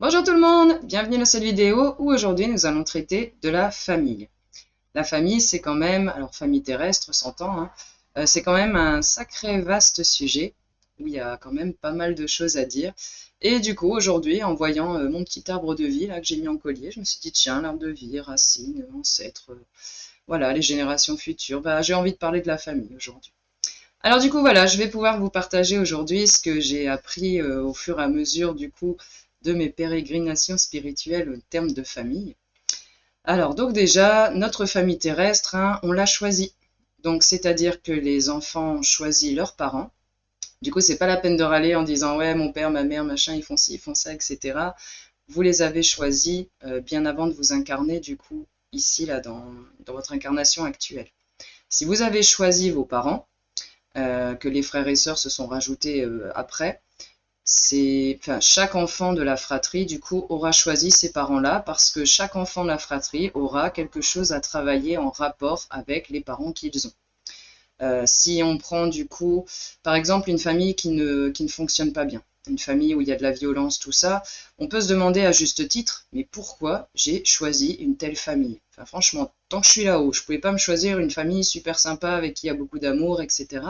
Bonjour tout le monde, bienvenue dans cette vidéo où aujourd'hui nous allons traiter de la famille. La famille, c'est quand même, alors famille terrestre, s'entend, hein, c'est quand même un sacré vaste sujet où il y a quand même pas mal de choses à dire. Et du coup, aujourd'hui, en voyant mon petit arbre de vie là, que j'ai mis en collier, je me suis dit, tiens, l'arbre de vie, racines, ancêtres, voilà, les générations futures, bah, j'ai envie de parler de la famille aujourd'hui. Alors du coup, voilà, je vais pouvoir vous partager aujourd'hui ce que j'ai appris au fur et à mesure du coup de mes pérégrinations spirituelles en termes de famille. Alors donc déjà, notre famille terrestre, hein, on l'a choisie. Donc c'est-à-dire que les enfants ont choisi leurs parents. Du coup, c'est pas la peine de râler en disant ouais, mon père, ma mère, machin, ils font ci, ils font ça, etc. Vous les avez choisis bien avant de vous incarner du coup ici là dans votre incarnation actuelle. Si vous avez choisi vos parents, que les frères et sœurs se sont rajoutés après. Enfin, chaque enfant de la fratrie, du coup, aura choisi ces parents-là parce que chaque enfant de la fratrie aura quelque chose à travailler en rapport avec les parents qu'ils ont. Si on prend du coup, par exemple, une famille qui ne fonctionne pas bien, une famille où il y a de la violence, tout ça, on peut se demander à juste titre, mais pourquoi j'ai choisi une telle famille? Enfin, franchement, tant que je suis là-haut, je ne pouvais pas me choisir une famille super sympa avec qui il y a beaucoup d'amour, etc.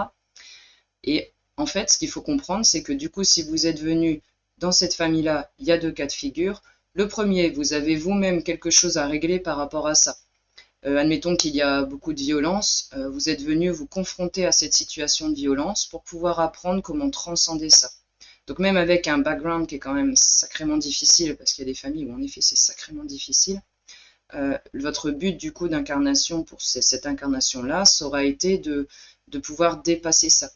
Et en fait, ce qu'il faut comprendre, c'est que du coup, si vous êtes venu dans cette famille-là, il y a deux cas de figure. Le premier, vous avez vous-même quelque chose à régler par rapport à ça. Admettons qu'il y a beaucoup de violence, vous êtes venu vous confronter à cette situation de violence pour pouvoir apprendre comment transcender ça. Donc même avec un background qui est quand même sacrément difficile, parce qu'il y a des familles où en effet c'est sacrément difficile, votre but du coup d'incarnation pour cette incarnation-là, ça aura été de pouvoir dépasser ça.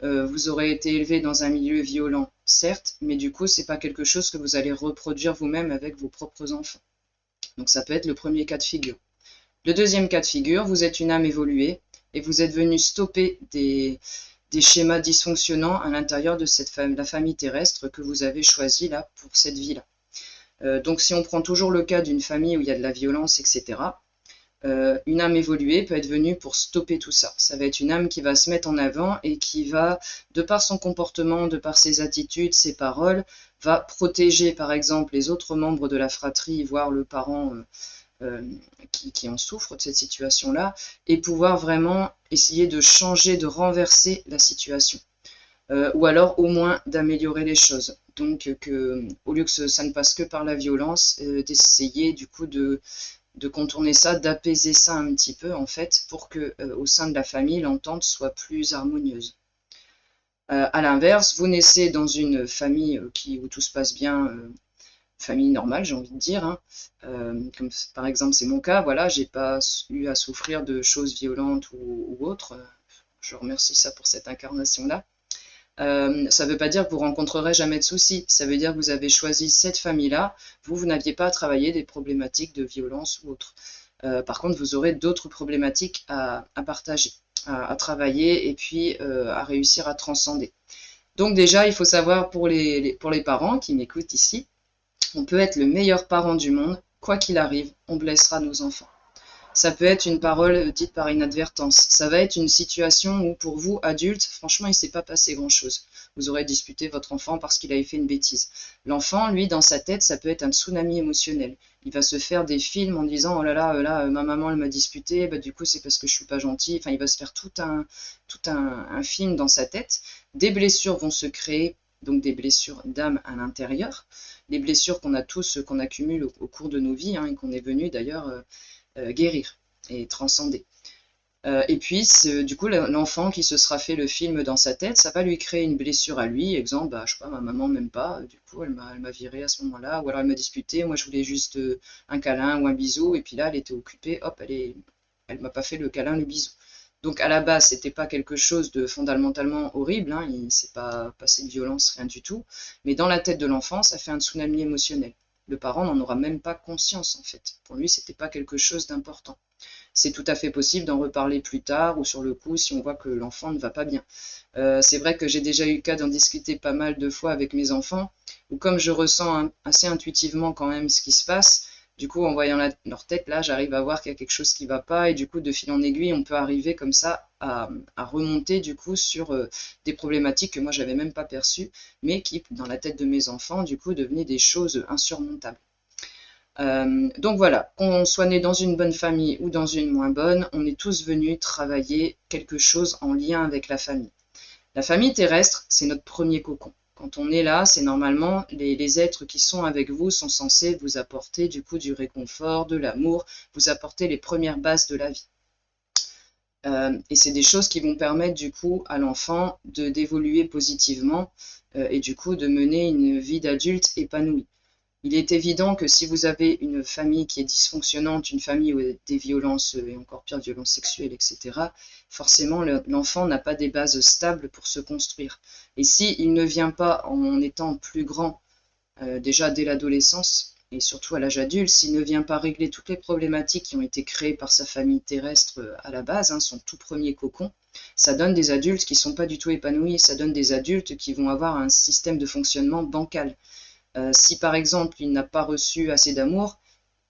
Vous aurez été élevé dans un milieu violent, certes, mais du coup, c'est pas quelque chose que vous allez reproduire vous-même avec vos propres enfants. Donc ça peut être le premier cas de figure. Le deuxième cas de figure, vous êtes une âme évoluée et vous êtes venu stopper des schémas dysfonctionnants à l'intérieur de la famille terrestre que vous avez choisie là pour cette vie-là. Donc si on prend toujours le cas d'une famille où il y a de la violence, etc., une âme évoluée peut être venue pour stopper tout ça. Ça va être une âme qui va se mettre en avant et qui va, de par son comportement, de par ses attitudes, ses paroles, va protéger par exemple les autres membres de la fratrie, voire le parent qui en souffre de cette situation-là, et pouvoir vraiment essayer de changer, de renverser la situation. Ou alors au moins d'améliorer les choses. Donc au lieu que ça ne passe que par la violence, d'essayer du coup de contourner ça, d'apaiser ça un petit peu en fait, pour que au sein de la famille, l'entente soit plus harmonieuse. À l'inverse, vous naissez dans une famille où tout se passe bien, famille normale, j'ai envie de dire, hein. Comme par exemple c'est mon cas, voilà, j'ai pas eu à souffrir de choses violentes ou autres. Je remercie ça pour cette incarnation-là. Ça ne veut pas dire que vous rencontrerez jamais de soucis. Ça veut dire que vous avez choisi cette famille-là. Vous n'aviez pas à travailler des problématiques de violence ou autres. Par contre, vous aurez d'autres problématiques à partager, à travailler et puis à réussir à transcender. Donc déjà, il faut savoir pour les parents qui m'écoutent ici, on peut être le meilleur parent du monde. Quoi qu'il arrive, on blessera nos enfants. Ça peut être une parole dite par inadvertance. Ça va être une situation où, pour vous, adultes, franchement, il ne s'est pas passé grand-chose. Vous aurez disputé votre enfant parce qu'il avait fait une bêtise. L'enfant, lui, dans sa tête, ça peut être un tsunami émotionnel. Il va se faire des films en disant « Oh là là, ma maman, elle m'a disputé, bah, du coup, c'est parce que je suis pas gentil. » Enfin, il va se faire tout un film dans sa tête. Des blessures vont se créer, donc des blessures d'âme à l'intérieur. Les blessures qu'on a tous, qu'on accumule au cours de nos vies, hein, et qu'on est venu d'ailleurs guérir et transcender. Et puis, du coup, l'enfant qui se sera fait le film dans sa tête, ça va lui créer une blessure à lui. Exemple, bah, je sais pas, ma maman m'aime pas, du coup, elle m'a viré à ce moment-là, ou alors elle m'a disputé, moi je voulais juste un câlin ou un bisou, et puis là, elle était occupée, hop, elle m'a pas fait le câlin, le bisou. Donc à la base, c'était pas quelque chose de fondamentalement horrible, hein, il s'est pas passé de violence, rien du tout, mais dans la tête de l'enfant, ça fait un tsunami émotionnel. Le parent n'en aura même pas conscience en fait. Pour lui, c'était pas quelque chose d'important. C'est tout à fait possible d'en reparler plus tard ou sur le coup si on voit que l'enfant ne va pas bien. C'est vrai que j'ai déjà eu le cas d'en discuter pas mal de fois avec mes enfants, où comme je ressens assez intuitivement quand même ce qui se passe, du coup en voyant leur tête là, j'arrive à voir qu'il y a quelque chose qui ne va pas et du coup de fil en aiguille, on peut arriver comme ça à remonter du coup sur des problématiques que moi j'avais même pas perçues, mais qui, dans la tête de mes enfants, du coup, devenaient des choses insurmontables. Donc voilà, qu'on soit né dans une bonne famille ou dans une moins bonne, on est tous venus travailler quelque chose en lien avec la famille. La famille terrestre, c'est notre premier cocon. Quand on est là, c'est normalement les êtres qui sont avec vous sont censés vous apporter du coup du réconfort, de l'amour, vous apporter les premières bases de la vie. Et c'est des choses qui vont permettre du coup à l'enfant d'évoluer positivement et du coup de mener une vie d'adulte épanouie. Il est évident que si vous avez une famille qui est dysfonctionnante, une famille où il y a des violences, et encore pire, violences sexuelles, etc., forcément, l'enfant n'a pas des bases stables pour se construire. Et s'il ne vient pas en étant plus grand, déjà dès l'adolescence, et surtout à l'âge adulte, s'il ne vient pas régler toutes les problématiques qui ont été créées par sa famille terrestre à la base, son tout premier cocon, ça donne des adultes qui ne sont pas du tout épanouis, ça donne des adultes qui vont avoir un système de fonctionnement bancal. Si par exemple il n'a pas reçu assez d'amour,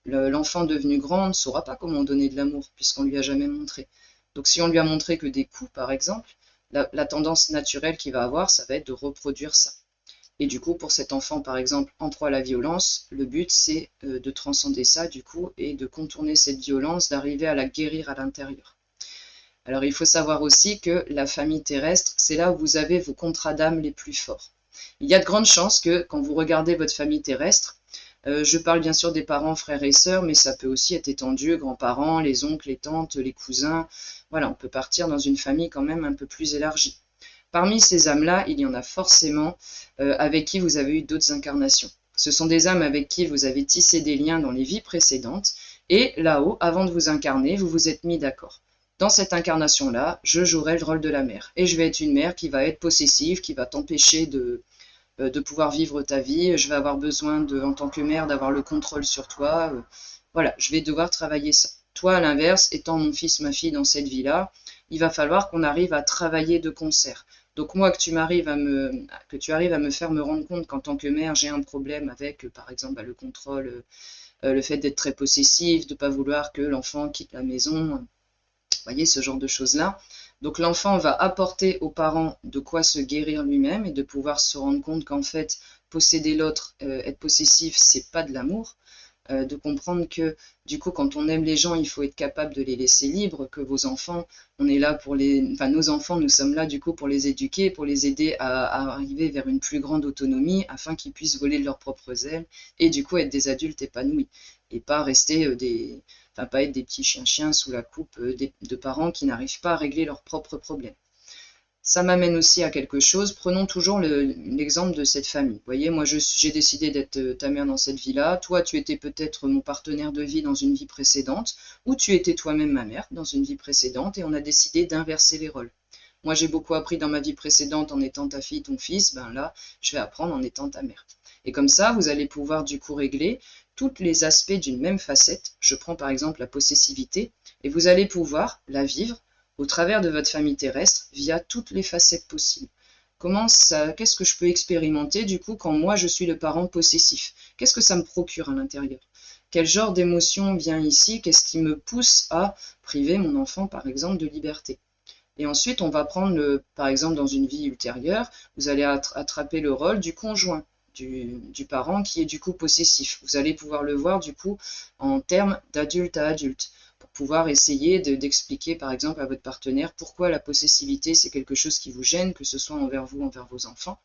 l'enfant devenu grand ne saura pas comment donner de l'amour puisqu'on lui a jamais montré. Donc si on lui a montré que des coups par exemple, la tendance naturelle qu'il va avoir, ça va être de reproduire ça. Et du coup pour cet enfant par exemple en proie à la violence, le but c'est de transcender ça du coup et de contourner cette violence, d'arriver à la guérir à l'intérieur. Alors il faut savoir aussi que la famille terrestre, c'est là où vous avez vos contrats d'âme les plus forts. Il y a de grandes chances que quand vous regardez votre famille terrestre, je parle bien sûr des parents, frères et sœurs, mais ça peut aussi être étendu, grands-parents, les oncles, les tantes, les cousins. Voilà, on peut partir dans une famille quand même un peu plus élargie. Parmi ces âmes-là, il y en a forcément avec qui vous avez eu d'autres incarnations. Ce sont des âmes avec qui vous avez tissé des liens dans les vies précédentes, et là-haut, avant de vous incarner, vous vous êtes mis d'accord. Dans cette incarnation-là, je jouerai le rôle de la mère. Et je vais être une mère qui va être possessive, qui va t'empêcher de pouvoir vivre ta vie. Je vais avoir besoin, en tant que mère, d'avoir le contrôle sur toi. Voilà, je vais devoir travailler ça. Toi, à l'inverse, étant mon fils, ma fille dans cette vie-là, il va falloir qu'on arrive à travailler de concert. Donc moi, que tu arrives à me faire me rendre compte qu'en tant que mère, j'ai un problème avec, par exemple, le contrôle, le fait d'être très possessif, de ne pas vouloir que l'enfant quitte la maison, vous voyez, ce genre de choses-là. Donc l'enfant va apporter aux parents de quoi se guérir lui-même et de pouvoir se rendre compte qu'en fait, posséder l'autre, être possessif, c'est pas de l'amour. De comprendre que du coup, quand on aime les gens, il faut être capable de les laisser libres, que vos enfants, on est là pour nos enfants, nous sommes là du coup pour les éduquer, pour les aider à arriver vers une plus grande autonomie afin qu'ils puissent voler de leurs propres ailes et du coup être des adultes épanouis et pas rester pas être des petits chiens sous la coupe de parents qui n'arrivent pas à régler leurs propres problèmes. Ça m'amène aussi à quelque chose. Prenons toujours l'exemple de cette famille. Vous voyez, moi, j'ai décidé d'être ta mère dans cette vie-là. Toi, tu étais peut-être mon partenaire de vie dans une vie précédente, ou tu étais toi-même ma mère dans une vie précédente, et on a décidé d'inverser les rôles. Moi, j'ai beaucoup appris dans ma vie précédente en étant ta fille, ton fils. Ben là, je vais apprendre en étant ta mère. Et comme ça, vous allez pouvoir du coup régler tous les aspects d'une même facette. Je prends par exemple la possessivité, et vous allez pouvoir la vivre au travers de votre famille terrestre via toutes les facettes possibles. Qu'est-ce que je peux expérimenter du coup quand moi je suis le parent possessif? Qu'est-ce que ça me procure à l'intérieur? Quel genre d'émotion vient ici? Qu'est-ce qui me pousse à priver mon enfant par exemple de liberté? Et ensuite on va prendre par exemple dans une vie ultérieure, vous allez attraper le rôle du conjoint. Du parent qui est du coup possessif. Vous allez pouvoir le voir du coup en termes d'adulte à adulte pour pouvoir essayer d'expliquer par exemple à votre partenaire pourquoi la possessivité c'est quelque chose qui vous gêne, que ce soit envers vous, envers vos enfants,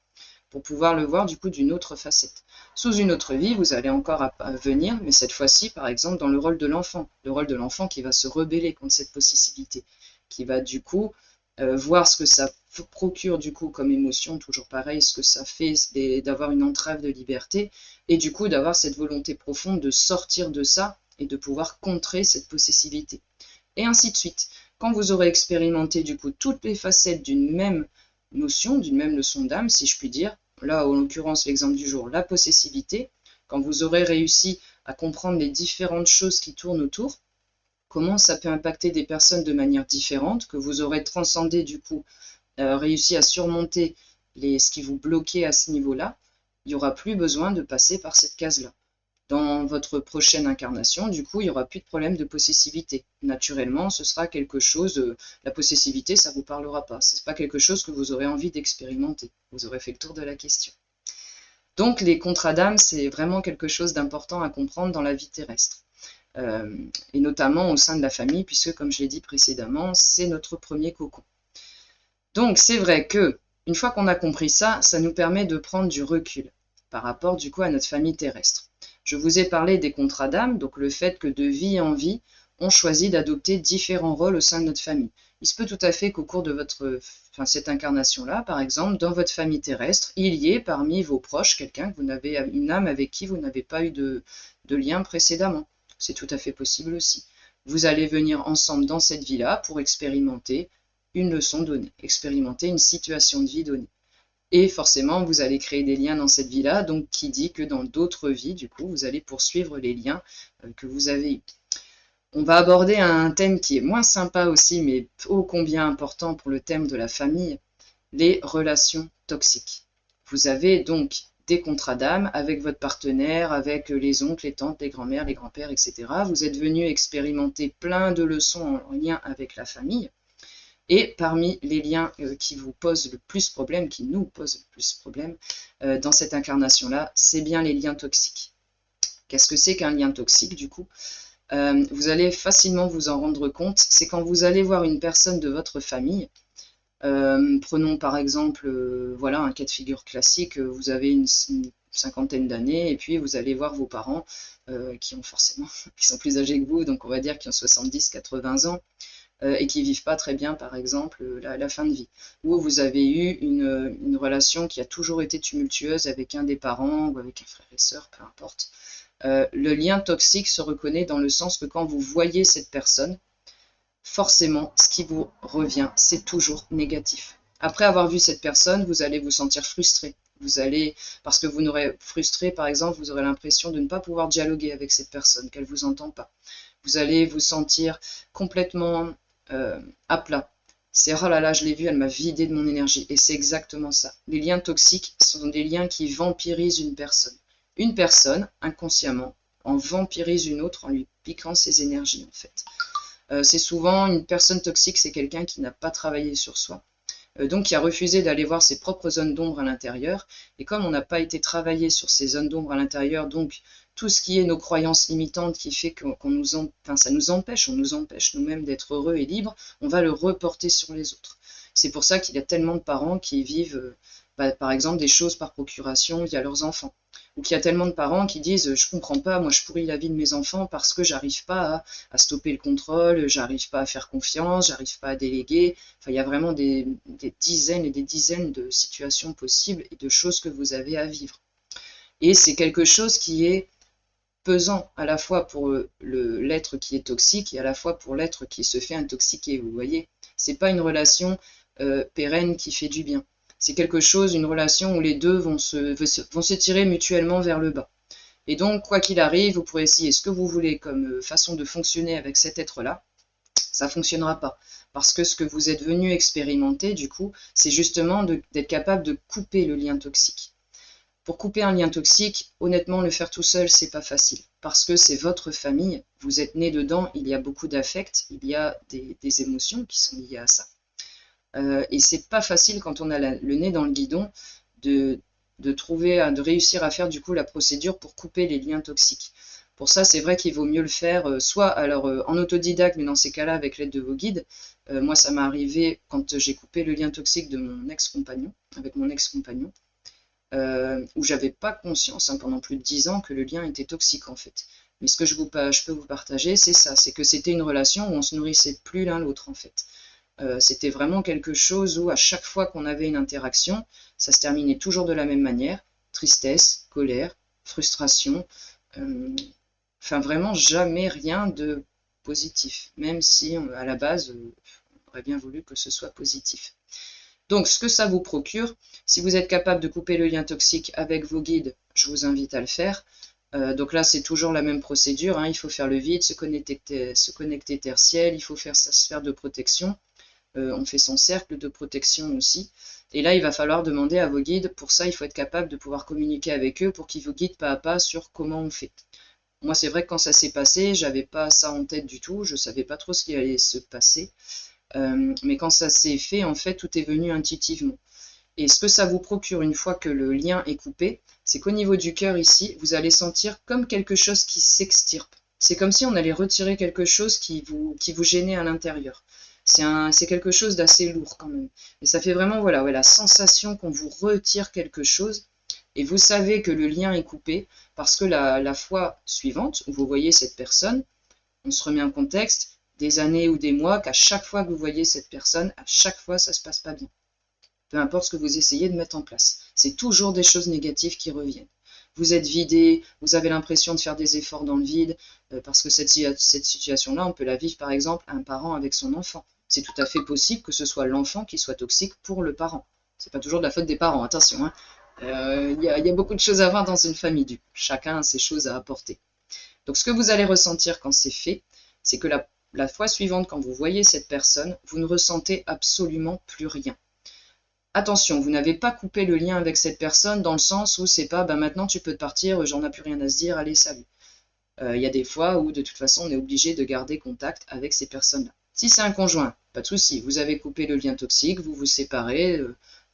pour pouvoir le voir du coup d'une autre facette. Sous une autre vie, vous allez encore venir, mais cette fois-ci par exemple dans le rôle de l'enfant qui va se rebeller contre cette possessivité, qui va du coup voir ce que ça procure du coup comme émotion, toujours pareil, ce que ça fait d'avoir une entrave de liberté, et du coup d'avoir cette volonté profonde de sortir de ça et de pouvoir contrer cette possessivité. Et ainsi de suite. Quand vous aurez expérimenté du coup toutes les facettes d'une même notion, d'une même leçon d'âme, si je puis dire, là en l'occurrence l'exemple du jour, la possessivité, quand vous aurez réussi à comprendre les différentes choses qui tournent autour, comment ça peut impacter des personnes de manière différente, que vous aurez transcendé du coup, réussi à surmonter ce qui vous bloquait à ce niveau-là, il n'y aura plus besoin de passer par cette case-là. dans votre prochaine incarnation, du coup, il n'y aura plus de problème de possessivité. Naturellement, ce sera quelque chose, la possessivité, ça ne vous parlera pas. Ce n'est pas quelque chose que vous aurez envie d'expérimenter. Vous aurez fait le tour de la question. Donc, les contrats d'âme, c'est vraiment quelque chose d'important à comprendre dans la vie terrestre. Et notamment au sein de la famille, puisque, comme je l'ai dit précédemment, c'est notre premier cocon. Donc, c'est vrai que, une fois qu'on a compris ça, ça nous permet de prendre du recul par rapport, du coup, à notre famille terrestre. Je vous ai parlé des contrats d'âme, donc le fait que de vie en vie, on choisit d'adopter différents rôles au sein de notre famille. Il se peut tout à fait qu'au cours de cette incarnation-là, par exemple, dans votre famille terrestre, il y ait parmi vos proches quelqu'un que vous n'avez, une âme avec qui vous n'avez pas eu de lien précédemment. C'est tout à fait possible aussi. Vous allez venir ensemble dans cette vie-là pour expérimenter une leçon donnée, expérimenter une situation de vie donnée. Et forcément, vous allez créer des liens dans cette vie-là, donc qui dit que dans d'autres vies, du coup, vous allez poursuivre les liens que vous avez eus. On va aborder un thème qui est moins sympa aussi, mais ô combien important pour le thème de la famille, les relations toxiques. Vous avez donc des contrats d'âme avec votre partenaire, avec les oncles, les tantes, les grands-mères, les grands-pères, etc. Vous êtes venu expérimenter plein de leçons en lien avec la famille. Et parmi les liens qui vous posent le plus problème, qui nous posent le plus problème dans cette incarnation-là, c'est bien les liens toxiques. Qu'est-ce que c'est qu'un lien toxique du coup? Vous allez facilement vous en rendre compte, c'est quand vous allez voir une personne de votre famille, prenons par exemple, voilà un cas de figure classique, vous avez une cinquantaine d'années et puis vous allez voir vos parents qui ont forcément, qui sont plus âgés que vous, donc on va dire qui ont 70-80 ans, et qui vivent pas très bien, par exemple, la fin de vie. Ou vous avez eu une relation qui a toujours été tumultueuse avec un des parents ou avec un frère et sœur, peu importe. Le lien toxique se reconnaît dans le sens que quand vous voyez cette personne, forcément, ce qui vous revient, c'est toujours négatif. Après avoir vu cette personne, vous allez vous sentir frustré. Vous allez, parce que vous n'aurez frustré, par exemple, vous aurez l'impression de ne pas pouvoir dialoguer avec cette personne, qu'elle ne vous entend pas. Vous allez vous sentir complètement à plat. C'est oh là là, je l'ai vue, elle m'a vidé de mon énergie. Et c'est exactement ça. Les liens toxiques sont des liens qui vampirisent une personne. Une personne, inconsciemment, en vampirise une autre en lui piquant ses énergies, en fait. C'est souvent une personne toxique, c'est quelqu'un qui n'a pas travaillé sur soi. Donc qui a refusé d'aller voir ses propres zones d'ombre à l'intérieur. Et comme on n'a pas été travaillé sur ces zones d'ombre à l'intérieur, donc tout ce qui est nos croyances limitantes qui fait ça nous empêche, on nous empêche nous-mêmes d'être heureux et libres, on va le reporter sur les autres. C'est pour ça qu'il y a tellement de parents qui vivent, par exemple, des choses par procuration via leurs enfants. Ou qu'il y a tellement de parents qui disent « je comprends pas, moi je pourris la vie de mes enfants parce que j'arrive pas à stopper le contrôle, j'arrive pas à faire confiance, j'arrive pas à déléguer ». Enfin, il y a vraiment des dizaines et des dizaines de situations possibles et de choses que vous avez à vivre. Et c'est quelque chose qui est pesant à la fois pour l'être qui est toxique et à la fois pour l'être qui se fait intoxiquer, vous voyez. C'est pas une relation pérenne qui fait du bien. C'est quelque chose, une relation où les deux vont se tirer mutuellement vers le bas. Et donc, quoi qu'il arrive, vous pourrez essayer ce que vous voulez comme façon de fonctionner avec cet être-là, ça ne fonctionnera pas. Parce que ce que vous êtes venu expérimenter, du coup, c'est justement d'être capable de couper le lien toxique. Pour couper un lien toxique, honnêtement, le faire tout seul, c'est pas facile. Parce que c'est votre famille, vous êtes né dedans, il y a beaucoup d'affects, il y a des émotions qui sont liées à ça. Et c'est pas facile quand on a le nez dans le guidon de réussir à faire du coup la procédure pour couper les liens toxiques. Pour ça, c'est vrai qu'il vaut mieux le faire soit alors en autodidacte, mais dans ces cas-là avec l'aide de vos guides. Moi, ça m'est arrivé quand j'ai coupé le lien toxique de mon ex-compagnon, avec mon ex-compagnon, où j'avais pas conscience pendant plus de 10 ans que le lien était toxique en fait. Mais ce que je peux vous partager, c'est ça, c'est que c'était une relation où on se nourrissait plus l'un l'autre en fait. C'était vraiment quelque chose où à chaque fois qu'on avait une interaction, ça se terminait toujours de la même manière, tristesse, colère, frustration, enfin vraiment jamais rien de positif, même si à la base, on aurait bien voulu que ce soit positif. Donc ce que ça vous procure, si vous êtes capable de couper le lien toxique avec vos guides, je vous invite à le faire. Donc là, c'est toujours la même procédure, hein. Il faut faire le vide, se connecter terre-ciel, il faut faire sa sphère de protection. On fait son cercle de protection aussi. Et là, il va falloir demander à vos guides. Pour ça, il faut être capable de pouvoir communiquer avec eux pour qu'ils vous guident pas à pas sur comment on fait. Moi, c'est vrai que quand ça s'est passé, j'avais pas ça en tête du tout. Je savais pas trop ce qui allait se passer. Mais quand ça s'est fait, en fait, tout est venu intuitivement. Et ce que ça vous procure une fois que le lien est coupé, c'est qu'au niveau du cœur ici, vous allez sentir comme quelque chose qui s'extirpe. C'est comme si on allait retirer quelque chose qui vous gênait à l'intérieur. C'est quelque chose d'assez lourd quand même. Et ça fait vraiment voilà, ouais, la sensation qu'on vous retire quelque chose. Et vous savez que le lien est coupé parce que la fois suivante, où vous voyez cette personne, on se remet en contexte, des années ou des mois, qu'à chaque fois que vous voyez cette personne, à chaque fois ça se passe pas bien. Peu importe ce que vous essayez de mettre en place. C'est toujours des choses négatives qui reviennent. Vous êtes vidé, vous avez l'impression de faire des efforts dans le vide, parce que cette situation-là, on peut la vivre par exemple un parent avec son enfant. C'est tout à fait possible que ce soit l'enfant qui soit toxique pour le parent. C'est pas toujours de la faute des parents, attention. Hein. Y a beaucoup de choses à voir dans une famille, du coup. Chacun a ses choses à apporter. Donc ce que vous allez ressentir quand c'est fait, c'est que la fois suivante, quand vous voyez cette personne, vous ne ressentez absolument plus rien. Attention, vous n'avez pas coupé le lien avec cette personne dans le sens où c'est pas bah maintenant tu peux te partir, j'en ai plus rien à se dire, allez salut. Il y a des fois où de toute façon on est obligé de garder contact avec ces personnes-là. Si c'est un conjoint, pas de souci, vous avez coupé le lien toxique, vous vous séparez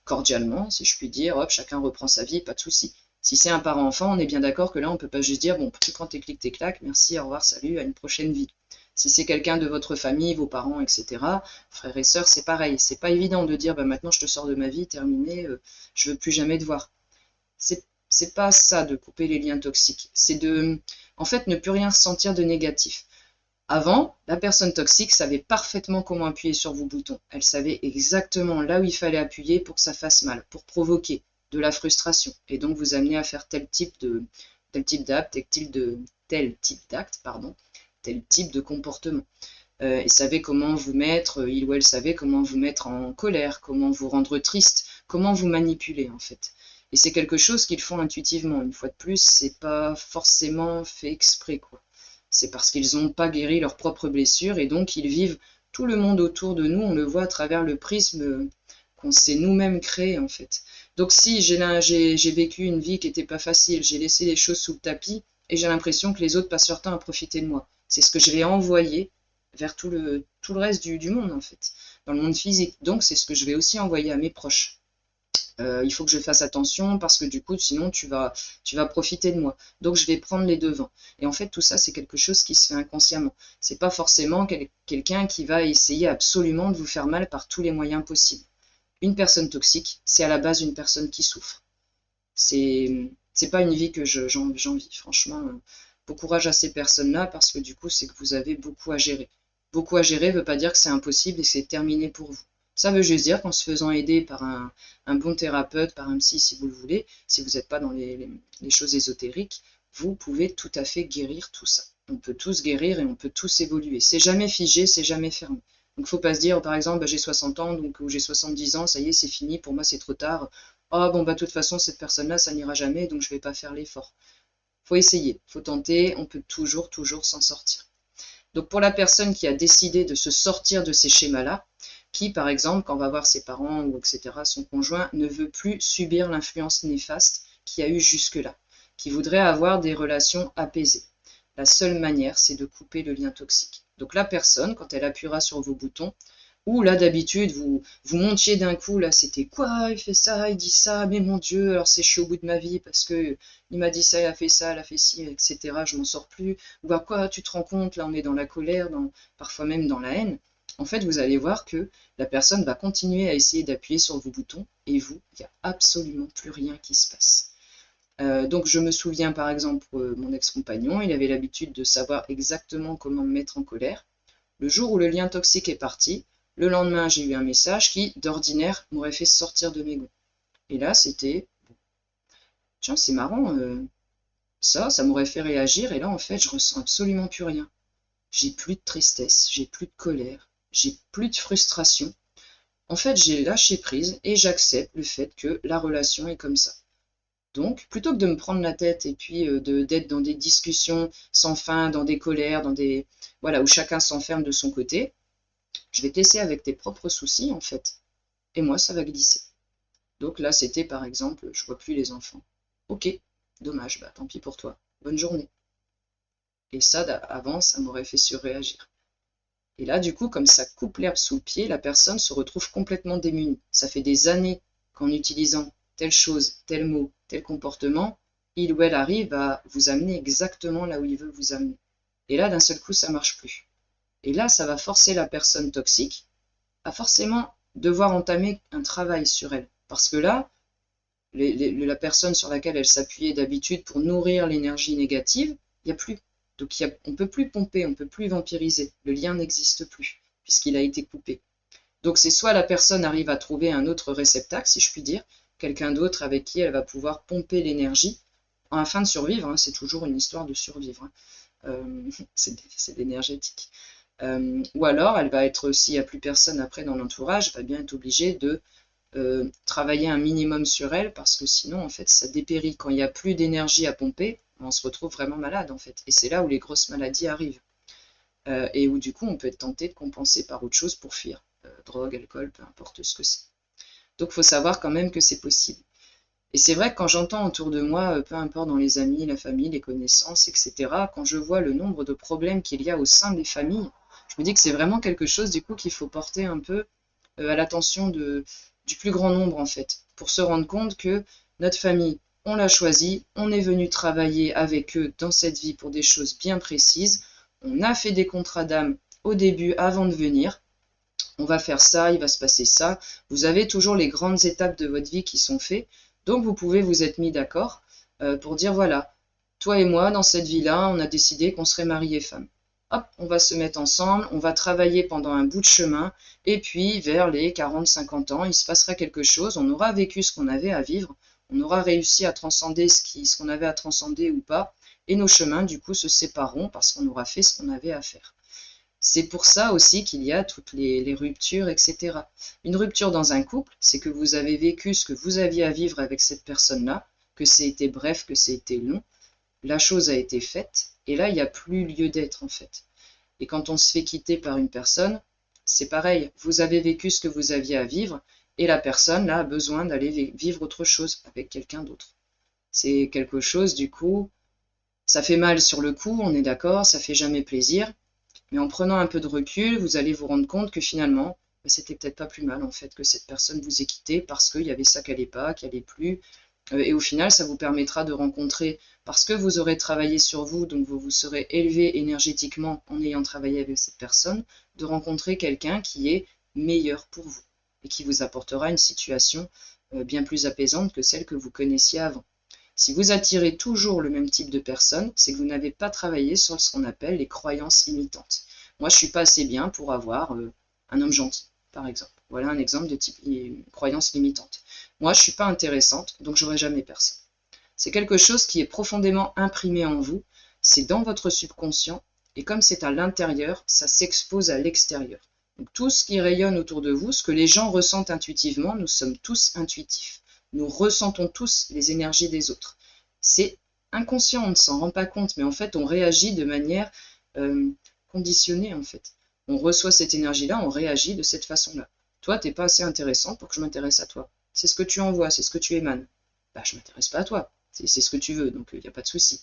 cordialement, si je puis dire, hop, chacun reprend sa vie, pas de souci. Si c'est un parent-enfant, on est bien d'accord que là on peut pas juste dire bon, tu prends tes clics, tes claques, merci, au revoir, salut, à une prochaine vie. Si c'est quelqu'un de votre famille, vos parents, etc., frères et sœurs, c'est pareil. C'est pas évident de dire bah, maintenant je te sors de ma vie, terminé, je veux plus jamais te voir. C'est pas ça de couper les liens toxiques. C'est de, en fait, ne plus rien ressentir de négatif. Avant, la personne toxique savait parfaitement comment appuyer sur vos boutons. Elle savait exactement là où il fallait appuyer pour que ça fasse mal, pour provoquer de la frustration et donc vous amener à faire tel type d'acte, tel type de comportement. Il savait comment vous mettre, il ou elle savait comment vous mettre en colère, comment vous rendre triste, comment vous manipuler en fait. Et c'est quelque chose qu'ils font intuitivement. Une fois de plus, c'est pas forcément fait exprès, quoi. C'est parce qu'ils n'ont pas guéri leurs propres blessures et donc ils vivent tout le monde autour de nous, on le voit à travers le prisme qu'on s'est nous-mêmes créé en fait. Donc si j'ai vécu une vie qui n'était pas facile, j'ai laissé les choses sous le tapis et j'ai l'impression que les autres passent leur temps à profiter de moi. C'est ce que je vais envoyer vers tout le reste du monde en fait, dans le monde physique. Donc c'est ce que je vais aussi envoyer à mes proches. Il faut que je fasse attention parce que du coup, sinon tu vas profiter de moi. Donc je vais prendre les devants. Et en fait, tout ça, c'est quelque chose qui se fait inconsciemment. C'est pas forcément quelqu'un qui va essayer absolument de vous faire mal par tous les moyens possibles. Une personne toxique, c'est à la base une personne qui souffre. C'est pas une vie que j'envie. Franchement, bon courage à ces personnes-là parce que du coup, c'est que vous avez beaucoup à gérer. Beaucoup à gérer ne veut pas dire que c'est impossible et que c'est terminé pour vous. Ça veut juste dire qu'en se faisant aider par un bon thérapeute, par un psy si vous le voulez, si vous n'êtes pas dans les choses ésotériques, vous pouvez tout à fait guérir tout ça. On peut tous guérir et on peut tous évoluer. C'est jamais figé, c'est jamais fermé. Donc il ne faut pas se dire, par exemple, bah, j'ai 60 ans donc, ou j'ai 70 ans, ça y est, c'est fini, pour moi c'est trop tard. Ah bon, bah de toute façon, cette personne-là, ça n'ira jamais, donc je ne vais pas faire l'effort. Faut essayer, faut tenter, on peut toujours s'en sortir. Donc pour la personne qui a décidé de se sortir de ces schémas-là, qui par exemple, quand on va voir ses parents ou etc., son conjoint, ne veut plus subir l'influence néfaste qu'il y a eu jusque-là, qui voudrait avoir des relations apaisées. La seule manière, c'est de couper le lien toxique. Donc la personne, quand elle appuiera sur vos boutons, ou là d'habitude vous montiez d'un coup, là c'était quoi, il fait ça, il dit ça, mais mon Dieu, alors c'est je suis au bout de ma vie parce que il m'a dit ça, il a fait ça, elle a fait ci, etc. Je m'en sors plus. Ou à quoi tu te rends compte, là on est dans la colère, parfois même dans la haine. En fait, vous allez voir que la personne va continuer à essayer d'appuyer sur vos boutons et vous, il n'y a absolument plus rien qui se passe. Donc je me souviens par exemple pour mon ex-compagnon, il avait l'habitude de savoir exactement comment me mettre en colère. Le jour où le lien toxique est parti, le lendemain j'ai eu un message qui, d'ordinaire, m'aurait fait sortir de mes gonds. Et là c'était, tiens c'est marrant, ça m'aurait fait réagir et là en fait je ressens absolument plus rien. J'ai plus de tristesse, j'ai plus de colère, j'ai plus de frustration. En fait j'ai lâché prise et j'accepte le fait que la relation est comme ça. Donc, plutôt que de me prendre la tête et puis d'être dans des discussions sans fin, dans des colères, voilà, où chacun s'enferme de son côté, je vais te laisser avec tes propres soucis, en fait. Et moi, ça va glisser. Donc là, c'était par exemple, je vois plus les enfants. Ok, dommage, bah tant pis pour toi. Bonne journée. Et ça, avant, ça m'aurait fait surréagir. Et là, du coup, comme ça coupe l'herbe sous le pied, la personne se retrouve complètement démunie. Ça fait des années qu'en utilisant telle chose, tel mot, tel comportement, il ou elle arrive à vous amener exactement là où il veut vous amener. Et là, d'un seul coup, ça marche plus. Et là, ça va forcer la personne toxique à forcément devoir entamer un travail sur elle. Parce que là, la personne sur laquelle elle s'appuyait d'habitude pour nourrir l'énergie négative, il n'y a plus. Donc on ne peut plus pomper, on ne peut plus vampiriser. Le lien n'existe plus, puisqu'il a été coupé. Donc c'est soit la personne arrive à trouver un autre réceptacle, si je puis dire, quelqu'un d'autre avec qui elle va pouvoir pomper l'énergie, afin de survivre, hein, c'est toujours une histoire de survivre, hein. C'est énergétique. Ou alors elle va être, s'il n'y a plus personne après dans l'entourage, elle va bien être obligée de travailler un minimum sur elle parce que sinon en fait ça dépérit. Quand il n'y a plus d'énergie à pomper, on se retrouve vraiment malade en fait. Et c'est là où les grosses maladies arrivent. Et où du coup on peut être tenté de compenser par autre chose pour fuir. Drogue, alcool, peu importe ce que c'est. Donc il faut savoir quand même que c'est possible. Et c'est vrai que quand j'entends autour de moi, peu importe dans les amis, la famille, les connaissances, etc., quand je vois le nombre de problèmes qu'il y a au sein des familles, je me dis que c'est vraiment quelque chose du coup qu'il faut porter un peu à l'attention du plus grand nombre en fait, pour se rendre compte que notre famille, on l'a choisie, on est venu travailler avec eux dans cette vie pour des choses bien précises, on a fait des contrats d'âme au début avant de venir, on va faire ça, il va se passer ça, vous avez toujours les grandes étapes de votre vie qui sont faites, donc vous pouvez vous être mis d'accord pour dire voilà, toi et moi dans cette vie-là, on a décidé qu'on serait mari et femme. Hop, on va se mettre ensemble, on va travailler pendant un bout de chemin, et puis vers les 40-50 ans, il se passera quelque chose, on aura vécu ce qu'on avait à vivre, on aura réussi à transcender ce qu'on avait à transcender ou pas, et nos chemins du coup se sépareront parce qu'on aura fait ce qu'on avait à faire. C'est pour ça aussi qu'il y a toutes les ruptures, etc. Une rupture dans un couple, c'est que vous avez vécu ce que vous aviez à vivre avec cette personne-là, que c'était bref, que c'était long, la chose a été faite, et là, il n'y a plus lieu d'être en fait. Et quand on se fait quitter par une personne, c'est pareil, vous avez vécu ce que vous aviez à vivre, et la personne, là, a besoin d'aller vivre autre chose avec quelqu'un d'autre. C'est quelque chose, du coup, ça fait mal sur le coup, on est d'accord, ça fait jamais plaisir, mais en prenant un peu de recul, vous allez vous rendre compte que finalement, c'était peut-être pas plus mal en fait que cette personne vous ait quitté parce qu'il y avait ça qui allait pas, qui allait plus. Et au final, ça vous permettra de rencontrer, parce que vous aurez travaillé sur vous, donc vous vous serez élevé énergétiquement en ayant travaillé avec cette personne, de rencontrer quelqu'un qui est meilleur pour vous et qui vous apportera une situation bien plus apaisante que celle que vous connaissiez avant. Si vous attirez toujours le même type de personne, c'est que vous n'avez pas travaillé sur ce qu'on appelle les croyances limitantes. Moi, je suis pas assez bien pour avoir un homme gentil, par exemple. Voilà un exemple de type croyance limitante. Moi, je suis pas intéressante, donc j'aurai jamais personne. C'est quelque chose qui est profondément imprimé en vous, c'est dans votre subconscient, et comme c'est à l'intérieur, ça s'expose à l'extérieur. Donc tout ce qui rayonne autour de vous, ce que les gens ressentent intuitivement, nous sommes tous intuitifs. Nous ressentons tous les énergies des autres. C'est inconscient, on ne s'en rend pas compte, mais en fait, on réagit de manière conditionnée, en fait. On reçoit cette énergie-là, on réagit de cette façon-là. Toi, t'es pas assez intéressant pour que je m'intéresse à toi. C'est ce que tu envoies, c'est ce que tu émanes. Bah, je m'intéresse pas à toi. C'est ce que tu veux, donc il n'y a pas de souci.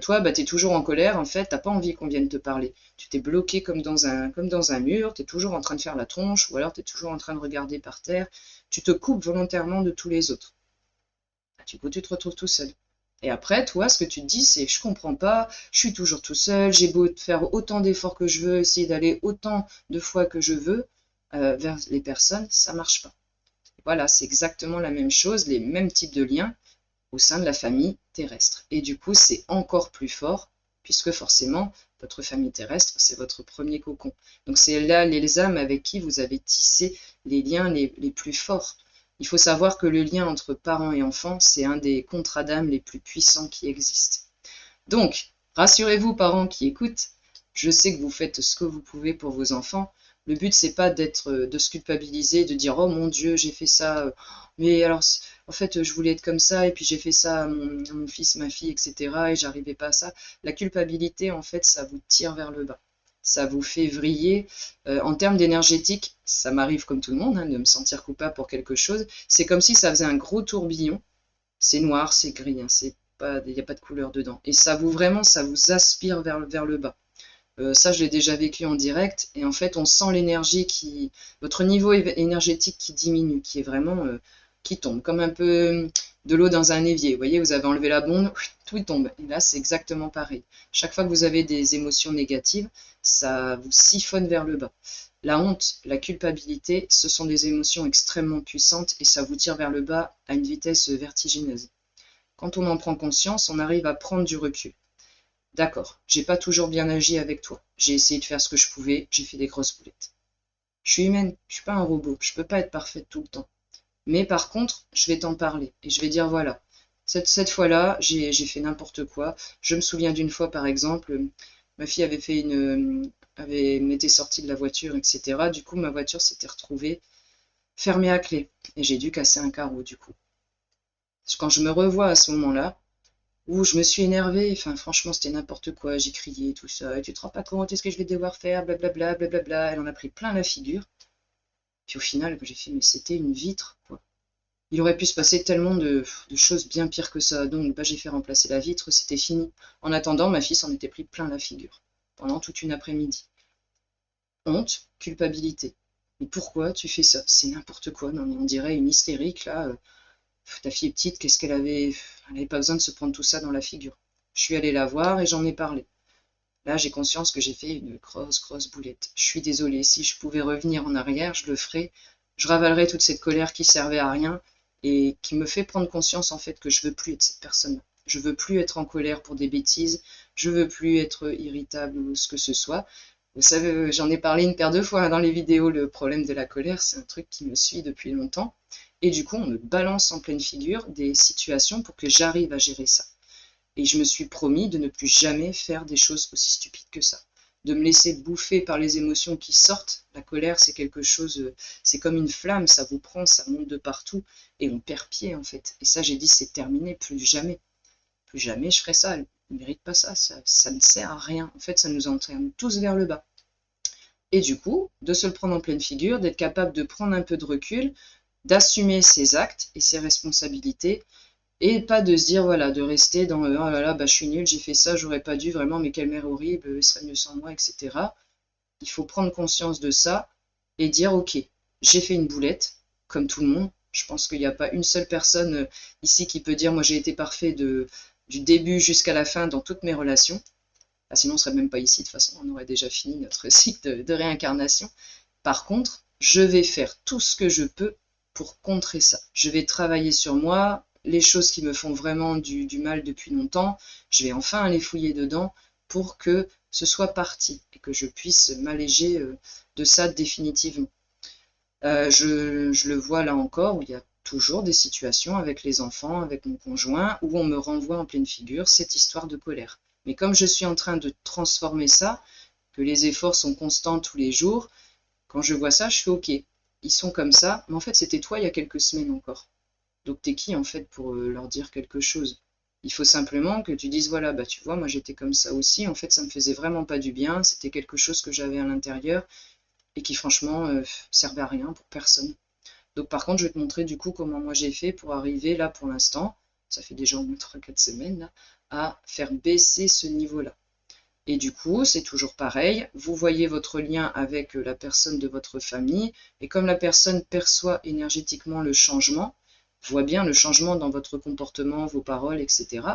Toi, bah, tu es toujours en colère, en fait, t'as pas envie qu'on vienne te parler. Tu t'es bloqué comme dans un mur, tu es toujours en train de faire la tronche, ou alors tu es toujours en train de regarder par terre. Tu te coupes volontairement de tous les autres. Du coup, tu te retrouves tout seul. Et après, toi, ce que tu te dis, c'est je comprends pas, je suis toujours tout seul, j'ai beau faire autant d'efforts que je veux, essayer d'aller autant de fois que je veux vers les personnes, ça marche pas. Voilà, c'est exactement la même chose, les mêmes types de liens au sein de la famille terrestre. Et du coup, c'est encore plus fort, puisque forcément, votre famille terrestre, c'est votre premier cocon. Donc c'est là les âmes avec qui vous avez tissé les liens les plus forts. Il faut savoir que le lien entre parents et enfants, c'est un des contrats d'âme les plus puissants qui existent. Donc, rassurez-vous, parents qui écoutent, je sais que vous faites ce que vous pouvez pour vos enfants. Le but, c'est pas de se culpabiliser, de dire oh mon Dieu, j'ai fait ça, mais alors en fait je voulais être comme ça et puis j'ai fait ça à mon fils, ma fille, etc. et j'arrivais pas à ça. La culpabilité, en fait, ça vous tire vers le bas. ça vous fait vriller. En termes d'énergétique, ça m'arrive comme tout le monde, hein, de me sentir coupable pour quelque chose. C'est comme si ça faisait un gros tourbillon. C'est noir, c'est gris, hein, il n'y a pas de couleur dedans. Et ça vous vraiment, ça vous aspire vers le bas. Ça, je l'ai déjà vécu en direct. Et en fait, on sent l'énergie votre niveau énergétique qui diminue, qui est vraiment, qui tombe, comme un peu de l'eau dans un évier. Vous voyez, vous avez enlevé la bombe, tout tombe. Et là, c'est exactement pareil. Chaque fois que vous avez des émotions négatives, ça vous siphonne vers le bas. La honte, la culpabilité, ce sont des émotions extrêmement puissantes et ça vous tire vers le bas à une vitesse vertigineuse. Quand on en prend conscience, on arrive à prendre du recul. D'accord, j'ai pas toujours bien agi avec toi. J'ai essayé de faire ce que je pouvais, j'ai fait des grosses boulettes. Je suis humaine, je suis pas un robot, je peux pas être parfaite tout le temps. Mais par contre, je vais t'en parler et je vais dire voilà, cette fois-là, j'ai fait n'importe quoi. Je me souviens d'une fois, par exemple, ma fille avait fait m'était sortie de la voiture, etc. Du coup, ma voiture s'était retrouvée fermée à clé et j'ai dû casser un carreau du coup. Quand je me revois à ce moment-là, où je me suis énervée, enfin franchement c'était n'importe quoi, j'ai crié, tout ça, et tu te rends pas compte, est-ce que je vais devoir faire, blablabla, blablabla, elle en a pris plein la figure, puis au final j'ai fait, mais c'était une vitre, quoi. Il aurait pu se passer tellement de choses bien pires que ça, donc bah, j'ai fait remplacer la vitre, c'était fini. En attendant, ma fille s'en était pris plein la figure, pendant toute une après-midi. Honte, culpabilité. Mais pourquoi tu fais ça? C'est n'importe quoi, non mais on dirait une hystérique, là, ta fille est petite, qu'est-ce qu'elle avait... Elle n'avait pas besoin de se prendre tout ça dans la figure. Je suis allée la voir et j'en ai parlé. Là, j'ai conscience que j'ai fait une grosse boulette. Je suis désolée, si je pouvais revenir en arrière, je le ferais. Je ravalerais toute cette colère qui servait à rien et qui me fait prendre conscience en fait que je veux plus être cette personne-là. Je veux plus être en colère pour des bêtises, je veux plus être irritable ou ce que ce soit. Vous savez, j'en ai parlé une paire de fois dans les vidéos, le problème de la colère, c'est un truc qui me suit depuis longtemps. Et du coup, on me balance en pleine figure des situations pour que j'arrive à gérer ça. Et je me suis promis de ne plus jamais faire des choses aussi stupides que ça. De me laisser bouffer par les émotions qui sortent. La colère, c'est quelque chose, c'est comme une flamme, ça vous prend, ça monte de partout, et on perd pied en fait. Et ça, j'ai dit, c'est terminé, plus jamais. Plus jamais je ferai ça, elle ne mérite pas ça, ça ne sert à rien. En fait, ça nous entraîne tous vers le bas. Et du coup, de se le prendre en pleine figure, d'être capable de prendre un peu de recul, d'assumer ses actes et ses responsabilités, et pas de se dire, voilà, de rester dans oh là là, bah, je suis nulle, j'ai fait ça, j'aurais pas dû, vraiment, mais quelle mère horrible, il serait mieux sans moi, etc. Il faut prendre conscience de ça et dire, ok, j'ai fait une boulette, comme tout le monde. Je pense qu'il n'y a pas une seule personne ici qui peut dire, moi j'ai été parfait du début jusqu'à la fin dans toutes mes relations. Ah, sinon, on serait même pas ici, de toute façon, on aurait déjà fini notre cycle de réincarnation. Par contre, je vais faire tout ce que je peux pour contrer ça. Je vais travailler sur moi, les choses qui me font vraiment du mal depuis longtemps, je vais enfin aller fouiller dedans pour que ce soit parti et que je puisse m'alléger de ça définitivement. Je le vois là encore, où il y a toujours des situations avec les enfants, avec mon conjoint, où on me renvoie en pleine figure cette histoire de colère. Mais comme je suis en train de transformer ça, que les efforts sont constants tous les jours, quand je vois ça, je fais ok, ils sont comme ça, mais en fait c'était toi il y a quelques semaines encore. Donc t'es qui en fait pour leur dire quelque chose? Il faut simplement que tu dises voilà, bah tu vois, moi j'étais comme ça aussi, en fait ça me faisait vraiment pas du bien, c'était quelque chose que j'avais à l'intérieur et qui franchement servait à rien pour personne. Donc par contre je vais te montrer du coup comment moi j'ai fait pour arriver là pour l'instant, ça fait déjà au moins 3-4 semaines là, à faire baisser ce niveau-là. Et du coup, c'est toujours pareil, vous voyez votre lien avec la personne de votre famille, et comme la personne perçoit énergétiquement le changement, voit bien le changement dans votre comportement, vos paroles, etc.,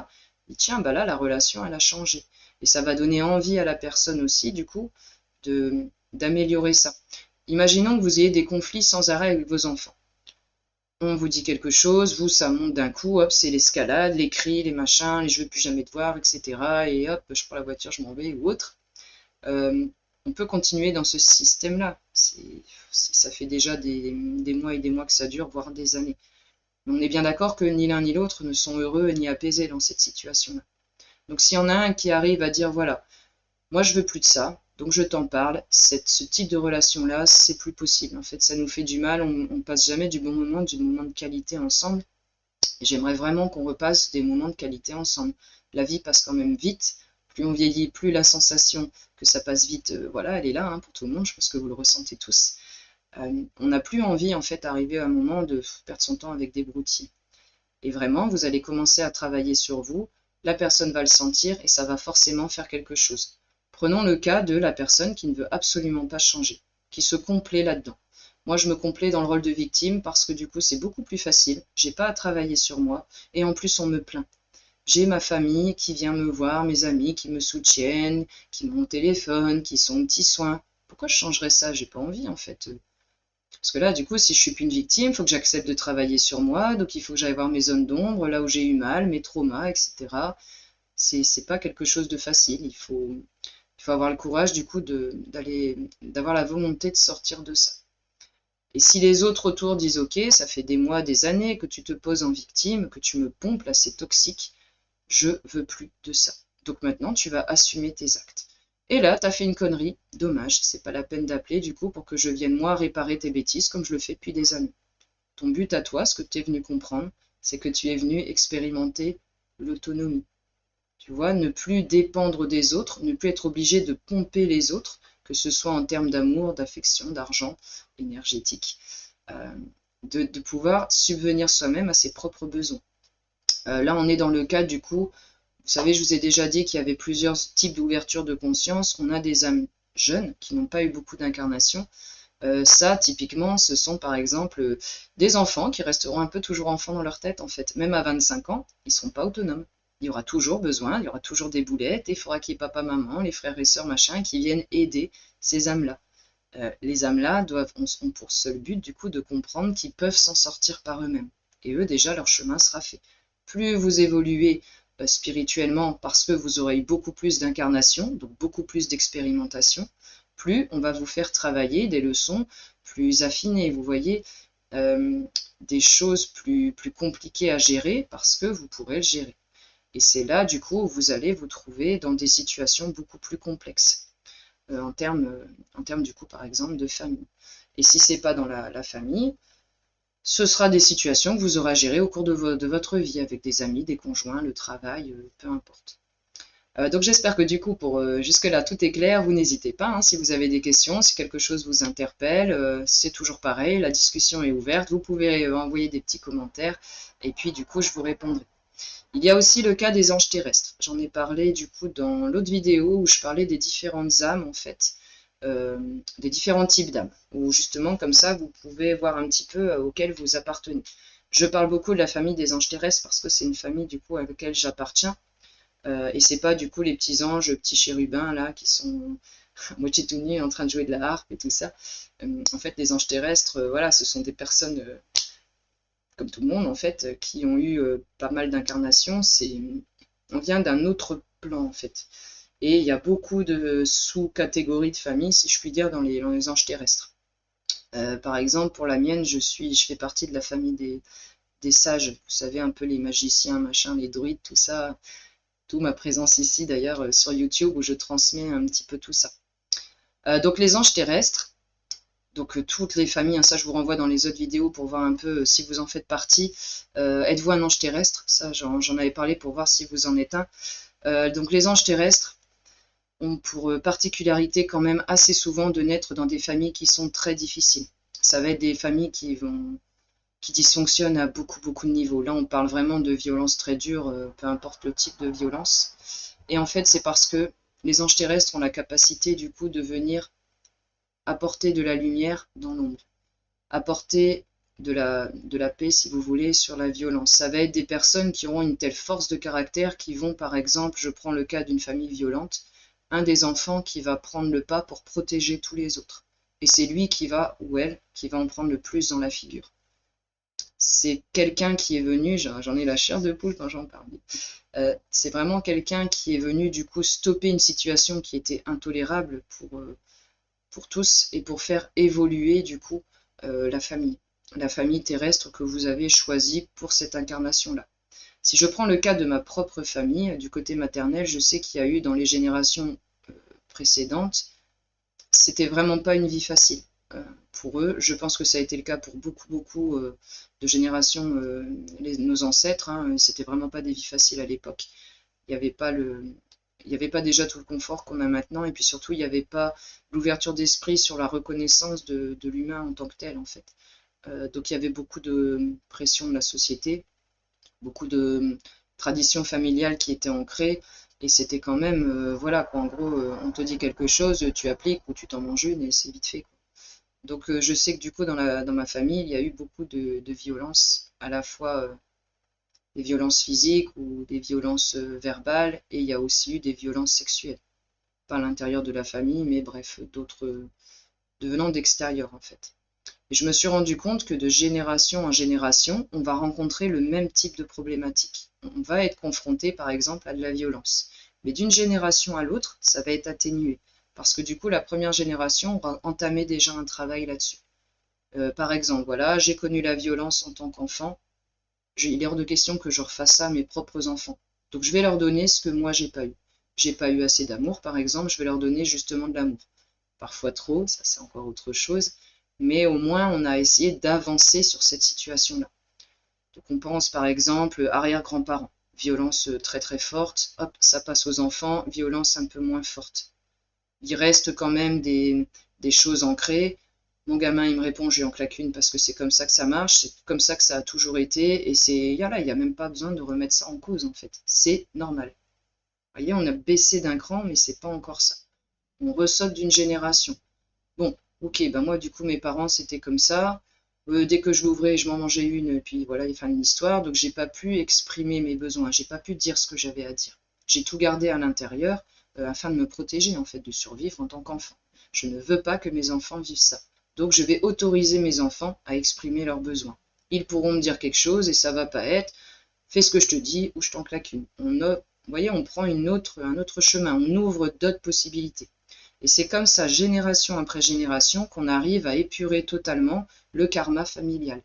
et tiens, bah là, la relation, elle a changé. Et ça va donner envie à la personne aussi, du coup, d'améliorer ça. Imaginons que vous ayez des conflits sans arrêt avec vos enfants. On vous dit quelque chose, vous, ça monte d'un coup, hop, c'est l'escalade, les cris, les machins, les je veux plus jamais te voir, etc. Et hop, je prends la voiture, je m'en vais, ou autre. On peut continuer dans ce système-là. Ça fait déjà des mois et des mois que ça dure, voire des années. Mais on est bien d'accord que ni l'un ni l'autre ne sont heureux ni apaisés dans cette situation-là. Donc s'il y en a un qui arrive à dire, voilà, moi je veux plus de ça, donc je t'en parle, ce type de relation-là, c'est plus possible. En fait, ça nous fait du mal, on passe jamais du moment de qualité ensemble. Et j'aimerais vraiment qu'on repasse des moments de qualité ensemble. La vie passe quand même vite. plus on vieillit, plus la sensation que ça passe vite, voilà, elle est là hein, pour tout le monde, je pense que vous le ressentez tous. On n'a plus envie, en fait, d'arriver à un moment de perdre son temps avec des broutilles. Et vraiment, vous allez commencer à travailler sur vous, la personne va le sentir et ça va forcément faire quelque chose. Prenons le cas de la personne qui ne veut absolument pas changer, qui se complaît là-dedans. Moi, je me complais dans le rôle de victime parce que du coup, c'est beaucoup plus facile. J'ai pas à travailler sur moi et en plus, on me plaint. J'ai ma famille qui vient me voir, mes amis qui me soutiennent, qui m'ont au téléphone, qui sont aux petits soins. Pourquoi je changerais ça? J'ai pas envie en fait. Parce que là, du coup, si je suis plus une victime, il faut que j'accepte de travailler sur moi, donc il faut que j'aille voir mes zones d'ombre, là où j'ai eu mal, mes traumas, etc. C'est pas quelque chose de facile. Il faut avoir le courage, du coup, d'avoir la volonté de sortir de ça. Et si les autres autour disent OK, ça fait des mois, des années que tu te poses en victime, que tu me pompes, là c'est toxique, je veux plus de ça. Donc maintenant, tu vas assumer tes actes. Et là, t'as fait une connerie, dommage, c'est pas la peine d'appeler du coup pour que je vienne moi réparer tes bêtises comme je le fais depuis des années. Ton but à toi, ce que tu es venu comprendre, c'est que tu es venu expérimenter l'autonomie. Tu vois, ne plus dépendre des autres, ne plus être obligé de pomper les autres, que ce soit en termes d'amour, d'affection, d'argent, énergétique, euh, de pouvoir subvenir soi-même à ses propres besoins. Là, on est dans le cas du coup, vous savez, je vous ai déjà dit qu'il y avait plusieurs types d'ouverture de conscience. On a des âmes jeunes qui n'ont pas eu beaucoup d'incarnation. Ça, typiquement, ce sont par exemple des enfants qui resteront un peu toujours enfants dans leur tête, en fait. Même à 25 ans, ils ne seront pas autonomes. Il y aura toujours besoin, il y aura toujours des boulettes, et il faudra qu'il y ait papa, maman, les frères et sœurs, machin, qui viennent aider ces âmes-là. Les âmes-là ont pour seul but, du coup, de comprendre qu'ils peuvent s'en sortir par eux-mêmes. Et eux, déjà, leur chemin sera fait. Plus vous évoluez spirituellement, parce que vous aurez eu beaucoup plus d'incarnation, donc beaucoup plus d'expérimentation, plus on va vous faire travailler des leçons plus affinées. Vous voyez, des choses plus compliquées à gérer parce que vous pourrez le gérer. Et c'est là, du coup, où vous allez vous trouver dans des situations beaucoup plus complexes en termes, du coup, par exemple, de famille. Et si c'est pas dans la famille, ce sera des situations que vous aurez à gérer au cours de votre vie avec des amis, des conjoints, le travail, peu importe. Donc j'espère que du coup, pour jusque-là, tout est clair. Vous n'hésitez pas, hein, si vous avez des questions, si quelque chose vous interpelle, c'est toujours pareil, la discussion est ouverte. Vous pouvez envoyer des petits commentaires et puis du coup, je vous répondrai. Il y a aussi le cas des anges terrestres. J'en ai parlé du coup dans l'autre vidéo où je parlais des différentes âmes en fait, des différents types d'âmes. Où justement comme ça vous pouvez voir un petit peu auquel vous appartenez. Je parle beaucoup de la famille des anges terrestres parce que c'est une famille du coup à laquelle j'appartiens. Et c'est pas du coup les petits anges, petits chérubins là qui sont à moitié tout nus en train de jouer de la harpe et tout ça. En fait les anges terrestres, voilà, ce sont des personnes comme tout le monde en fait, qui ont eu pas mal d'incarnations. On vient d'un autre plan en fait. Et il y a beaucoup de sous-catégories de familles, si je puis dire, dans les anges terrestres. Par exemple, pour la mienne, je fais partie de la famille des sages. Vous savez, un peu les magiciens, machin, les druides, tout ça. D'où ma présence ici, d'ailleurs, sur YouTube, où je transmets un petit peu tout ça. Donc les anges terrestres, donc toutes les familles, hein, ça je vous renvoie dans les autres vidéos pour voir un peu si vous en faites partie. Êtes-vous un ange terrestre? Ça, j'en avais parlé pour voir si vous en êtes un. Donc les anges terrestres ont pour particularité quand même assez souvent de naître dans des familles qui sont très difficiles. Ça va être des familles qui dysfonctionnent à beaucoup de niveaux. Là, on parle vraiment de violences très dures, peu importe le type de violence. Et en fait, c'est parce que les anges terrestres ont la capacité du coup de venir apporter de la lumière dans l'ombre, apporter de la paix, si vous voulez, sur la violence. Ça va être des personnes qui auront une telle force de caractère qui vont, par exemple, je prends le cas d'une famille violente, un des enfants qui va prendre le pas pour protéger tous les autres. Et c'est lui qui va, ou elle, qui va en prendre le plus dans la figure. C'est quelqu'un qui est venu, j'en ai la chair de poule quand j'en parle, c'est vraiment quelqu'un qui est venu du coup stopper une situation qui était intolérable pour tous et pour faire évoluer du coup la famille terrestre que vous avez choisie pour cette incarnation-là. Si je prends le cas de ma propre famille, du côté maternel, je sais qu'il y a eu dans les générations précédentes, c'était vraiment pas une vie facile pour eux. Je pense que ça a été le cas pour beaucoup de générations, nos ancêtres, hein, c'était vraiment pas des vies faciles à l'époque. Il n'y avait pas il n'y avait pas déjà tout le confort qu'on a maintenant, et puis surtout, il n'y avait pas l'ouverture d'esprit sur la reconnaissance de l'humain en tant que tel, en fait. Donc il y avait beaucoup de pression de la société, beaucoup de traditions familiales qui étaient ancrées, et c'était quand même, voilà, quoi, en gros, on te dit quelque chose, tu appliques ou tu t'en manges une, et c'est vite fait, quoi. Donc je sais que du coup, dans ma famille, il y a eu beaucoup de violences, à la fois des violences physiques ou des violences verbales, et il y a aussi eu des violences sexuelles. Pas à l'intérieur de la famille, mais bref, d'autres devenant d'extérieur en fait. Et je me suis rendu compte que de génération en génération, on va rencontrer le même type de problématique. On va être confronté par exemple à de la violence. Mais d'une génération à l'autre, ça va être atténué. Parce que du coup, la première génération aura entamé déjà un travail là-dessus. Par exemple, voilà, j'ai connu la violence en tant qu'enfant. Il est hors de question que je refasse ça à mes propres enfants. Donc je vais leur donner ce que moi j'ai pas eu. J'ai pas eu assez d'amour, par exemple, je vais leur donner justement de l'amour. Parfois trop, ça c'est encore autre chose, mais au moins on a essayé d'avancer sur cette situation-là. Donc on pense par exemple arrière-grands-parents, violence très très forte, hop, ça passe aux enfants, violence un peu moins forte. Il reste quand même des choses ancrées. Mon gamin, il me répond, je lui en claque une parce que c'est comme ça que ça marche, c'est comme ça que ça a toujours été, et c'est, là, il n'y a même pas besoin de remettre ça en cause en fait. C'est normal. Vous voyez, on a baissé d'un cran, mais c'est pas encore ça. On ressaute d'une génération. Bon, ok, ben moi du coup mes parents c'était comme ça. Dès que je l'ouvrais, je m'en mangeais une, et puis voilà, il fin de l'histoire. Donc j'ai pas pu exprimer mes besoins, j'ai pas pu dire ce que j'avais à dire. J'ai tout gardé à l'intérieur afin de me protéger en fait, de survivre en tant qu'enfant. Je ne veux pas que mes enfants vivent ça. Donc je vais autoriser mes enfants à exprimer leurs besoins. Ils pourront me dire quelque chose et ça va pas être fais ce que je te dis ou je t'en claque une. Vous voyez, on prend un autre chemin, on ouvre d'autres possibilités. Et c'est comme ça, génération après génération, qu'on arrive à épurer totalement le karma familial.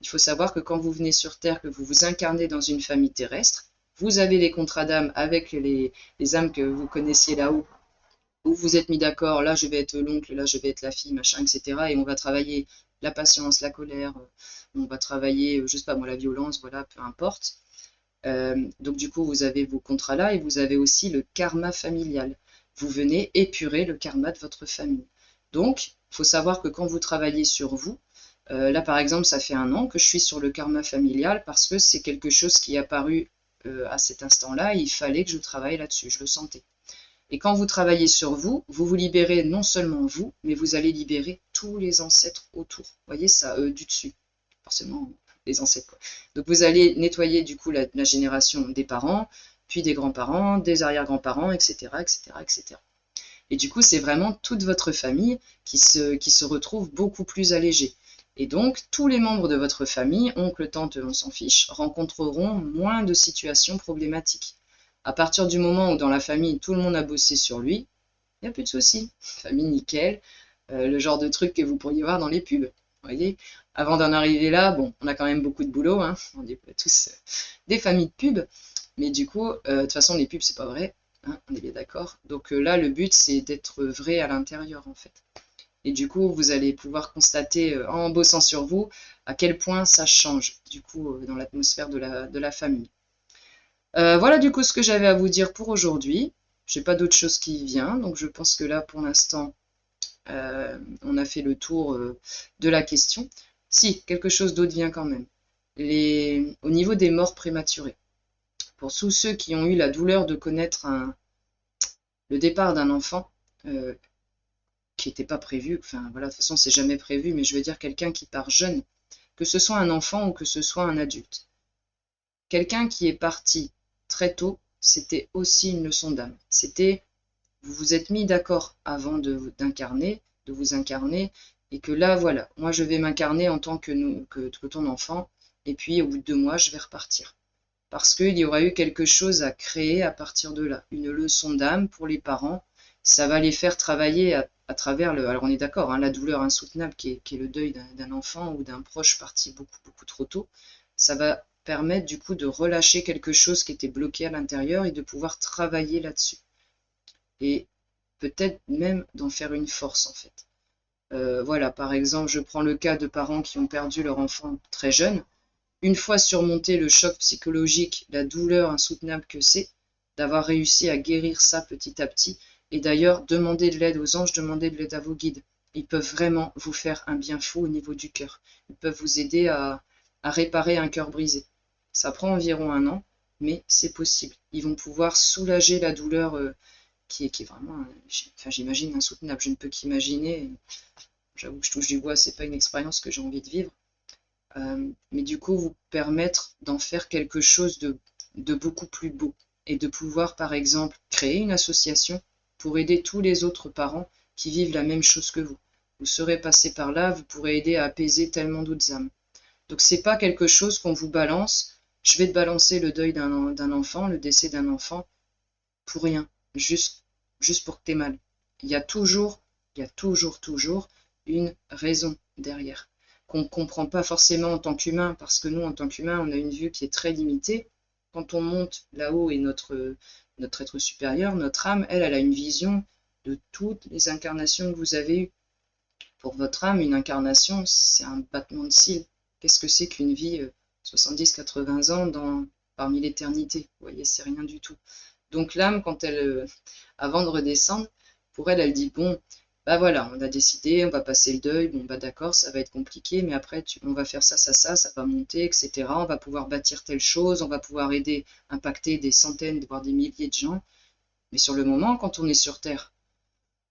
Il faut savoir que quand vous venez sur Terre, que vous vous incarnez dans une famille terrestre, vous avez les contrats d'âme avec les âmes que vous connaissiez là-haut, où vous êtes mis d'accord, là je vais être l'oncle, là je vais être la fille, machin, etc. Et on va travailler la patience, la colère, on va travailler, je sais pas moi, la violence, voilà, peu importe. Donc du coup, vous avez vos contrats là et vous avez aussi le karma familial. Vous venez épurer le karma de votre famille. Donc, il faut savoir que quand vous travaillez sur vous, là par exemple, ça fait 1 an que je suis sur le karma familial parce que c'est quelque chose qui est apparu à cet instant-là et il fallait que je travaille là-dessus, je le sentais. Et quand vous travaillez sur vous, vous vous libérez non seulement vous, mais vous allez libérer tous les ancêtres autour. Vous voyez ça, du dessus. Forcément, les ancêtres, quoi. Donc vous allez nettoyer du coup la génération des parents, puis des grands-parents, des arrière-grands-parents, etc., etc., etc. Et du coup, c'est vraiment toute votre famille qui se retrouve beaucoup plus allégée. Et donc, tous les membres de votre famille, oncle, tante, on s'en fiche, rencontreront moins de situations problématiques. À partir du moment où dans la famille, tout le monde a bossé sur lui, il n'y a plus de soucis. Famille nickel, le genre de truc que vous pourriez voir dans les pubs. Vous voyez, avant d'en arriver là, bon, on a quand même beaucoup de boulot, hein. On est tous des familles de pubs, mais du coup, de toute façon, les pubs, c'est pas vrai, hein, on est bien d'accord. Donc là, le but, c'est d'être vrai à l'intérieur, en fait. Et du coup, vous allez pouvoir constater, en bossant sur vous, à quel point ça change, du coup, dans l'atmosphère de la famille. Voilà du coup ce que j'avais à vous dire pour aujourd'hui. J'ai pas d'autre chose qui vient, donc je pense que là pour l'instant on a fait le tour de la question. Si, quelque chose d'autre vient quand même. Au niveau des morts prématurées, pour tous ceux qui ont eu la douleur de connaître le départ d'un enfant qui n'était pas prévu, enfin voilà, de toute façon c'est jamais prévu, mais je veux dire quelqu'un qui part jeune, que ce soit un enfant ou que ce soit un adulte. Quelqu'un qui est parti très tôt, c'était aussi une leçon d'âme. C'était, vous vous êtes mis d'accord avant de vous incarner, et que là, voilà, moi je vais m'incarner en tant que ton enfant, et puis au bout de 2 mois, je vais repartir. Parce qu'il y aura eu quelque chose à créer à partir de là. Une leçon d'âme pour les parents, ça va les faire travailler à travers alors on est d'accord, hein, la douleur insoutenable qui est le deuil d'un enfant ou d'un proche parti beaucoup, beaucoup trop tôt, ça va permettre du coup de relâcher quelque chose qui était bloqué à l'intérieur et de pouvoir travailler là-dessus. Et peut-être même d'en faire une force en fait. Voilà, par exemple, je prends le cas de parents qui ont perdu leur enfant très jeune. Une fois surmonté le choc psychologique, la douleur insoutenable que c'est, d'avoir réussi à guérir ça petit à petit. Et d'ailleurs, demandez de l'aide aux anges, demandez de l'aide à vos guides. Ils peuvent vraiment vous faire un bien fou au niveau du cœur. Ils peuvent vous aider à réparer un cœur brisé. Ça prend environ 1 an, mais c'est possible. Ils vont pouvoir soulager la douleur qui est vraiment, enfin, j'imagine, insoutenable. Je ne peux qu'imaginer. J'avoue que je touche du bois, c'est pas une expérience que j'ai envie de vivre. Mais du coup, vous permettre d'en faire quelque chose de beaucoup plus beau et de pouvoir, par exemple, créer une association pour aider tous les autres parents qui vivent la même chose que vous. Vous serez passé par là, vous pourrez aider à apaiser tellement d'autres âmes. Donc c'est pas quelque chose qu'on vous balance. Je vais te balancer le deuil d'un enfant, le décès d'un enfant, pour rien, juste pour que t'aies mal. Il y a toujours une raison derrière, qu'on ne comprend pas forcément en tant qu'humain, parce que nous, en tant qu'humain, on a une vue qui est très limitée. Quand on monte là-haut et notre être supérieur, notre âme, elle a une vision de toutes les incarnations que vous avez eues. Pour votre âme, une incarnation, c'est un battement de cils. Qu'est-ce que c'est qu'une vie 70-80 ans parmi l'éternité? Vous voyez, c'est rien du tout. Donc l'âme, quand elle, avant de redescendre, pour elle, elle dit, bon, bah voilà, on a décidé, on va passer le deuil, bon bah d'accord, ça va être compliqué, mais après, on va faire ça, ça va monter, etc. On va pouvoir bâtir telle chose, on va pouvoir aider, impacter des centaines, voire des milliers de gens. Mais sur le moment, quand on est sur Terre,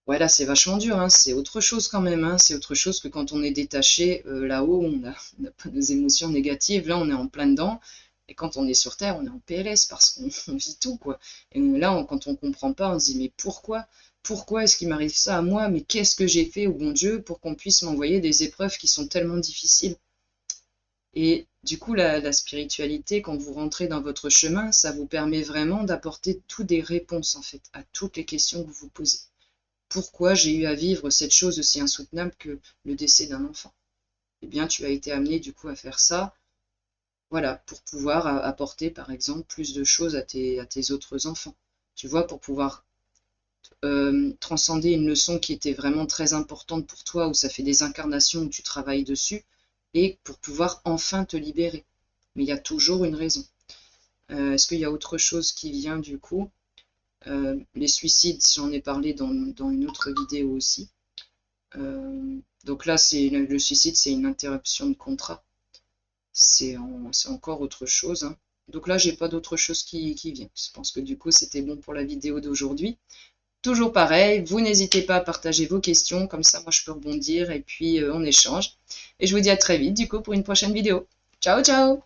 ouais, là, c'est vachement dur, hein, c'est autre chose quand même, hein, c'est autre chose que quand on est détaché là-haut, on n'a pas nos émotions négatives, là, on est en plein dedans. Et quand on est sur Terre, on est en PLS parce qu'on vit tout, quoi. Et là, quand on comprend pas, on se dit, mais pourquoi? Pourquoi est-ce qu'il m'arrive ça à moi? Mais qu'est-ce que j'ai fait au bon Dieu pour qu'on puisse m'envoyer des épreuves qui sont tellement difficiles? Et du coup, la spiritualité, quand vous rentrez dans votre chemin, ça vous permet vraiment d'apporter toutes des réponses, en fait, à toutes les questions que vous vous posez. Pourquoi j'ai eu à vivre cette chose aussi insoutenable que le décès d'un enfant? Eh bien, tu as été amené du coup à faire ça, voilà, pour pouvoir apporter par exemple plus de choses à tes autres enfants. Tu vois, pour pouvoir transcender une leçon qui était vraiment très importante pour toi, où ça fait des incarnations où tu travailles dessus, et pour pouvoir enfin te libérer. Mais il y a toujours une raison. Est-ce qu'il y a autre chose qui vient du coup? Les suicides, j'en ai parlé dans une autre vidéo aussi. Donc là, le suicide, c'est une interruption de contrat. C'est encore autre chose, hein. Donc là, j'ai pas d'autre chose qui vient. Je pense que du coup, c'était bon pour la vidéo d'aujourd'hui. Toujours pareil, vous n'hésitez pas à partager vos questions, comme ça, moi, je peux rebondir et puis on échange. Et je vous dis à très vite, du coup, pour une prochaine vidéo. Ciao, ciao!